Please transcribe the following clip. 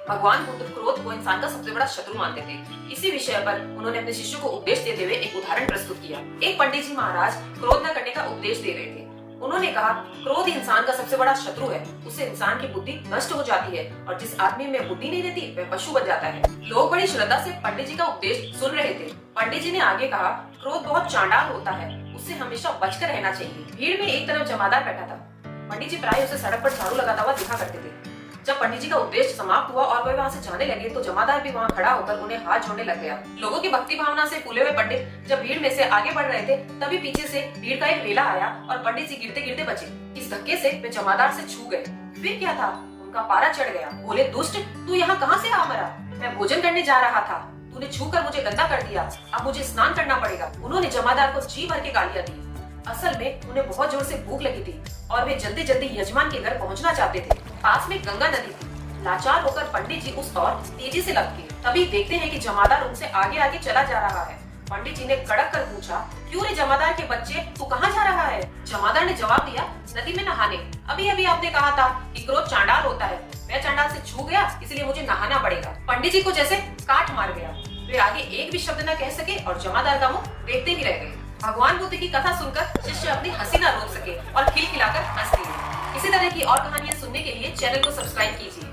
भगवान बुद्ध क्रोध को इंसान का सबसे बड़ा शत्रु मानते थे। इसी विषय पर उन्होंने अपने शिष्यों को उपदेश देते हुए एक उदाहरण प्रस्तुत किया। एक पंडित जी महाराज क्रोध न करने का उपदेश दे रहे थे। उन्होंने कहा, क्रोध इंसान का सबसे बड़ा शत्रु है। उससे इंसान की बुद्धि नष्ट हो जाती है और जिस आदमी में बुद्धि नहीं रहती वह पशु बन जाता है। लोग बड़ी श्रद्धा से पंडित जी का उपदेश सुन रहे थे। पंडित जी ने आगे कहा, क्रोध बहुत चांडाल होता है, उससे हमेशा बचकर रहना चाहिए। भीड़ में एक तरफ जमादार बैठा था। पंडित जी प्राय उसे सड़क पर झाड़ू लगाता हुआ दिखा करते थे। जब पंडित जी का उपदेश समाप्त हुआ और वह वहाँ से जाने लगे तो जमादार भी वहाँ खड़ा होकर उन्हें हाथ जोड़ने लग गया। लोगों की भक्ति भावना से फूले हुए पंडित जब भीड़ में से आगे बढ़ रहे थे तभी पीछे से भीड़ का एक रेला आया और पंडित जी गिरते गिरते बचे। इस धक्के से वे जमादार से छू गए। फिर क्या था, उनका पारा चढ़ गया। बोले, दुष्ट, तू यहाँ कहाँ से आ मरा? मैं भोजन करने जा रहा था, तूने छू कर मुझे गंदा कर दिया, अब मुझे स्नान करना पड़ेगा। उन्होंने जमादार को जी भर के गालियाँ दी। असल में उन्हें बहुत जोर से भूख लगी थी और वे जल्दी जल्दी यजमान के घर पहुंचना चाहते थे। पास में गंगा नदी थी। लाचार होकर पंडित जी उस ओर तेजी से लपके। तभी देखते हैं कि जमादार उनसे आगे आगे चला जा रहा है। पंडित जी ने कड़क कर पूछा, क्यों रे जमादार के बच्चे, तू कहाँ जा रहा है? जमादार ने जवाब दिया, नदी में नहाने। अभी अभी आपने कहा था कि क्रोध चांडाल होता है, मैं चांडाल से छू गया इसलिए मुझे नहाना पड़ेगा। पंडित जी को जैसे काट मार गया। वे आगे एक भी शब्द न कह सके और जमादार का मुंह देखते ही रह गए। भगवान बुद्ध की कथा सुनकर शिष्य अपनी हंसी न रोक सके और खिलखिलाकर हंस दिए। इसी तरह की और कहानियां सुनने के लिए चैनल को सब्सक्राइब कीजिए।